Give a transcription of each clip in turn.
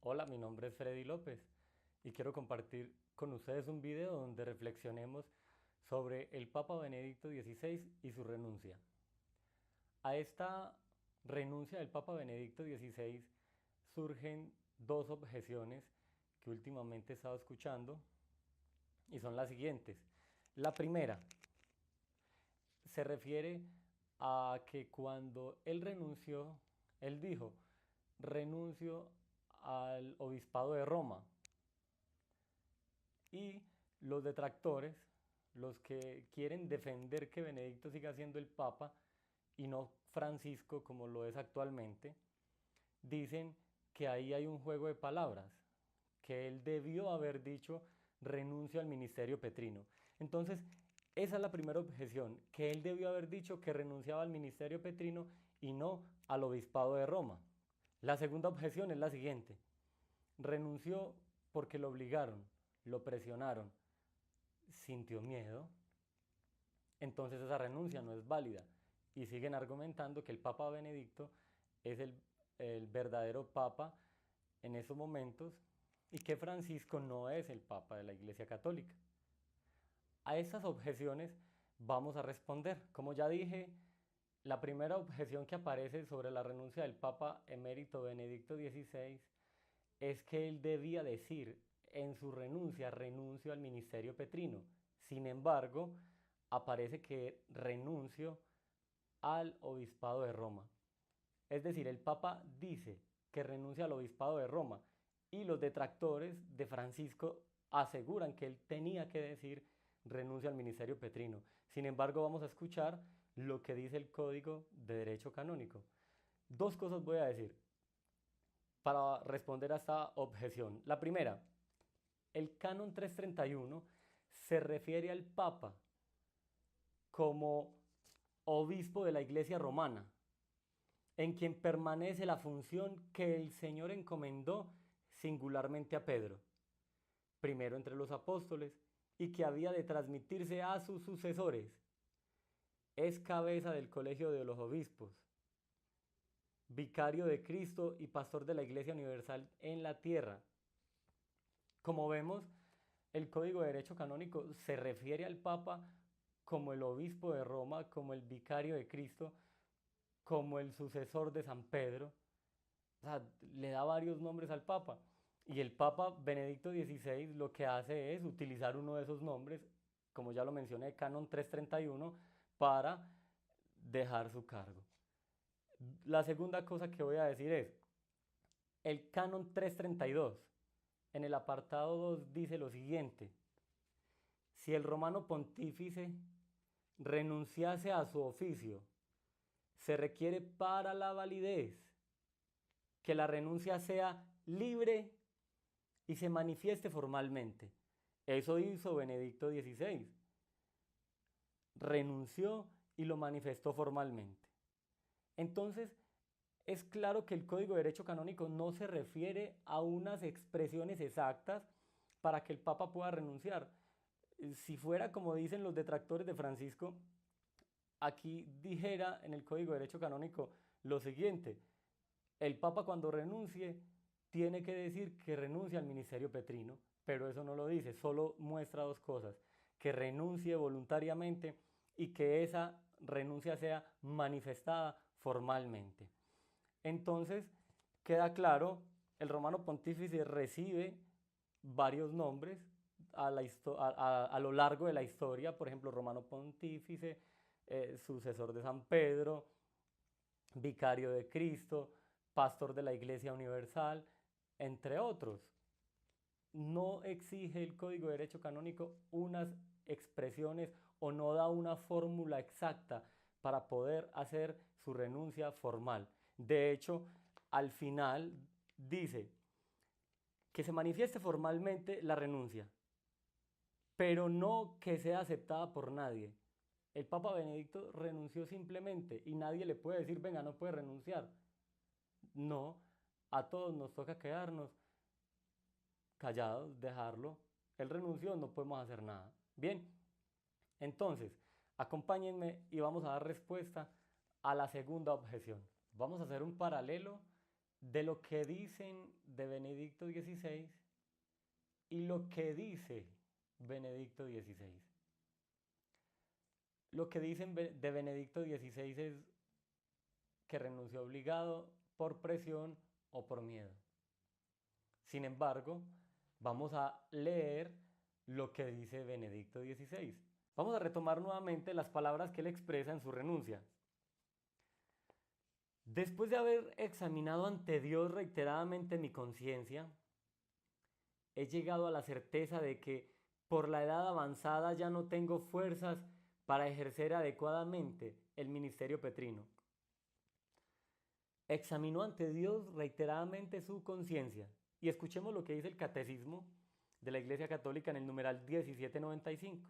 Hola, mi nombre es Freddy López y quiero compartir con ustedes un video donde reflexionemos sobre el Papa Benedicto XVI y su renuncia. A esta renuncia del Papa Benedicto XVI surgen dos objeciones que últimamente he estado escuchando y son las siguientes. La primera se refiere a que cuando él renunció, él dijo, renuncio al obispado de Roma. Y los detractores, los que quieren defender que Benedicto siga siendo el Papa y no Francisco como lo es actualmente, dicen que ahí hay un juego de palabras, que él debió haber dicho renuncio al ministerio petrino. Entonces, esa es la primera objeción, que él debió haber dicho que renunciaba al ministerio petrino y no al obispado de Roma. La segunda objeción es la siguiente, renunció porque lo obligaron, lo presionaron, sintió miedo, entonces esa renuncia no es válida. Y siguen argumentando que el Papa Benedicto es el verdadero Papa en esos momentos y que Francisco no es el Papa de la Iglesia Católica. A esas objeciones vamos a responder. Como ya dije, la primera objeción que aparece sobre la renuncia del Papa emérito Benedicto XVI es que él debía decir en su renuncia, renuncio al ministerio petrino. Sin embargo, aparece que renuncio al obispado de Roma. Es decir, el Papa dice que renuncia al obispado de Roma y los detractores de Francisco aseguran que él tenía que decir renuncio al ministerio petrino. Sin embargo, vamos a escuchar lo que dice el Código de Derecho Canónico. Dos cosas voy a decir para responder a esta objeción. La primera, el canon 331 se refiere al Papa como obispo de la Iglesia romana, en quien permanece la función que el Señor encomendó singularmente a Pedro, primero entre los apóstoles, y que había de transmitirse a sus sucesores. Es cabeza del colegio de los obispos, vicario de Cristo y pastor de la Iglesia Universal en la tierra. Como vemos, el Código de Derecho Canónico se refiere al Papa como el obispo de Roma, como el vicario de Cristo, como el sucesor de San Pedro. O sea, le da varios nombres al Papa. Y el Papa Benedicto XVI lo que hace es utilizar uno de esos nombres, como ya lo mencioné, Canon 331, para dejar su cargo. La segunda cosa que voy a decir es, el Canon 332, en el apartado 2 dice lo siguiente, si el romano pontífice renunciase a su oficio, se requiere para la validez que la renuncia sea libre y se manifieste formalmente. Eso hizo Benedicto XVI. Renunció y lo manifestó formalmente. Entonces, es claro que el Código de Derecho Canónico no se refiere a unas expresiones exactas para que el Papa pueda renunciar. Si fuera como dicen los detractores de Francisco, aquí dijera en el Código de Derecho Canónico lo siguiente, el Papa cuando renuncie tiene que decir que renuncia al ministerio petrino, pero eso no lo dice, solo muestra dos cosas, que renuncie voluntariamente y que esa renuncia sea manifestada formalmente. Entonces, queda claro, el romano pontífice recibe varios nombres a lo largo de la historia, por ejemplo, romano pontífice, sucesor de San Pedro, vicario de Cristo, pastor de la Iglesia Universal, entre otros. No exige el Código de Derecho Canónico unas expresiones o no da una fórmula exacta para poder hacer su renuncia formal. De hecho, al final dice que se manifieste formalmente la renuncia, pero no que sea aceptada por nadie. El Papa Benedicto renunció simplemente y nadie le puede decir, venga, no puede renunciar. No, a todos nos toca quedarnos callados, dejarlo. Él renunció, no podemos hacer nada. Bien, entonces, acompáñenme y vamos a dar respuesta a la segunda objeción. Vamos a hacer un paralelo de lo que dicen de Benedicto XVI y lo que dice Benedicto XVI. Lo que dicen de Benedicto XVI es que renunció obligado por presión o por miedo. Sin embargo, vamos a leer lo que dice Benedicto XVI. Vamos a retomar nuevamente las palabras que él expresa en su renuncia. Después de haber examinado ante Dios reiteradamente mi conciencia, he llegado a la certeza de que por la edad avanzada ya no tengo fuerzas para ejercer adecuadamente el ministerio petrino. Examinó ante Dios reiteradamente su conciencia. Y escuchemos lo que dice el Catecismo de la Iglesia Católica en el numeral 1795.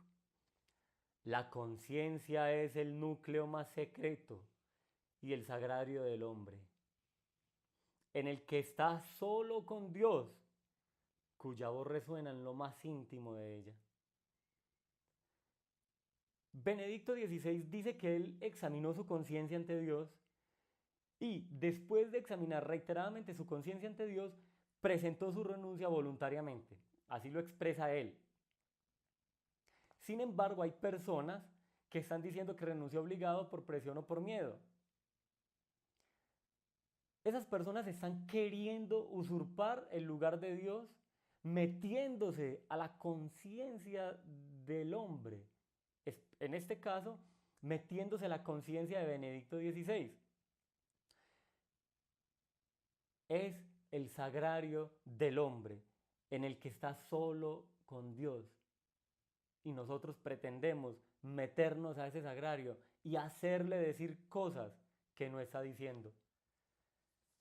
La conciencia es el núcleo más secreto y el sagrario del hombre, en el que está solo con Dios, cuya voz resuena en lo más íntimo de ella. Benedicto XVI dice que él examinó su conciencia ante Dios y después de examinar reiteradamente su conciencia ante Dios, presentó su renuncia voluntariamente. Así lo expresa él. Sin embargo, hay personas que están diciendo que renunció obligado por presión o por miedo. Esas personas están queriendo usurpar el lugar de Dios, metiéndose a la conciencia del hombre. En este caso, metiéndose a la conciencia de Benedicto XVI. Es el sagrario del hombre, en el que está solo con Dios. Y nosotros pretendemos meternos a ese sagrario y hacerle decir cosas que no está diciendo.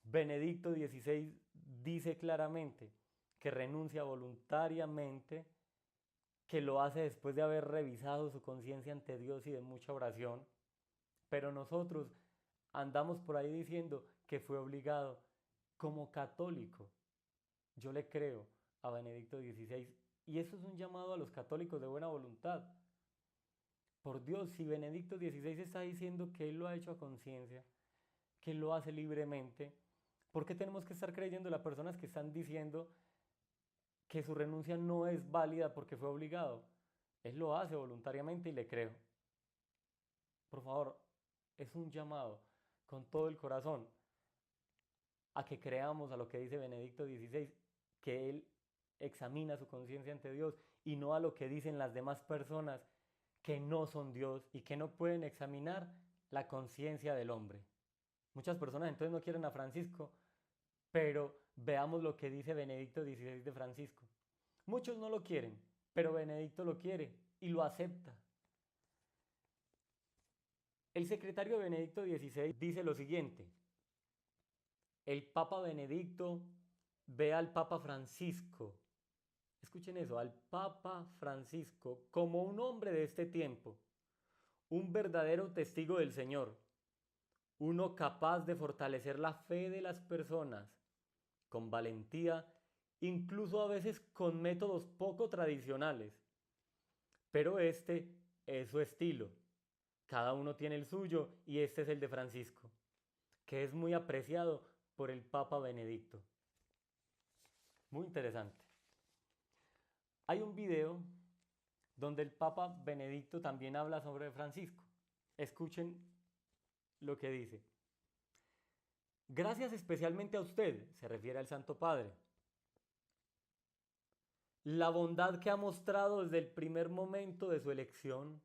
Benedicto XVI dice claramente que renuncia voluntariamente, que lo hace después de haber revisado su conciencia ante Dios y de mucha oración, pero nosotros andamos por ahí diciendo que fue obligado. Como católico, yo le creo a Benedicto XVI y eso es un llamado a los católicos de buena voluntad. Por Dios, si Benedicto XVI está diciendo que él lo ha hecho a conciencia, que él lo hace libremente, ¿por qué tenemos que estar creyendo a las personas que están diciendo que su renuncia no es válida porque fue obligado? Él lo hace voluntariamente y le creo. Por favor, es un llamado con todo el corazón a que creamos a lo que dice Benedicto XVI, que él examina su conciencia ante Dios y no a lo que dicen las demás personas que no son Dios y que no pueden examinar la conciencia del hombre. Muchas personas entonces no quieren a Francisco, pero veamos lo que dice Benedicto XVI de Francisco. Muchos no lo quieren, pero Benedicto lo quiere y lo acepta. El secretario de Benedicto XVI dice lo siguiente: el Papa Benedicto ve al Papa Francisco, escuchen eso, al Papa Francisco como un hombre de este tiempo, un verdadero testigo del Señor, uno capaz de fortalecer la fe de las personas, con valentía, incluso a veces con métodos poco tradicionales. Pero este es su estilo. Cada uno tiene el suyo y este es el de Francisco, que es muy apreciado por el Papa Benedicto. Muy interesante. Hay un video donde el Papa Benedicto también habla sobre Francisco. Escuchen lo que dice. Gracias especialmente a usted, se refiere al Santo Padre. La bondad que ha mostrado desde el primer momento de su elección,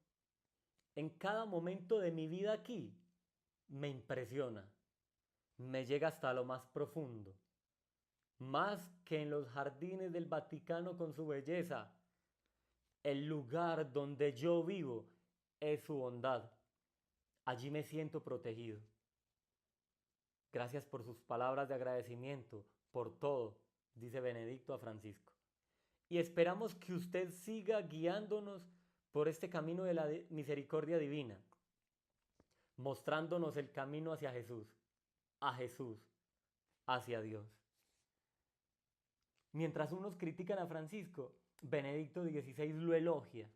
en cada momento de mi vida aquí, me impresiona, me llega hasta lo más profundo. Más que en los jardines del Vaticano con su belleza, el lugar donde yo vivo es su bondad. Allí me siento protegido. Gracias por sus palabras de agradecimiento, por todo, dice Benedicto a Francisco. Y esperamos que usted siga guiándonos por este camino de la misericordia divina, mostrándonos el camino hacia Jesús, hacia Dios. Mientras unos critican a Francisco, Benedicto XVI lo elogia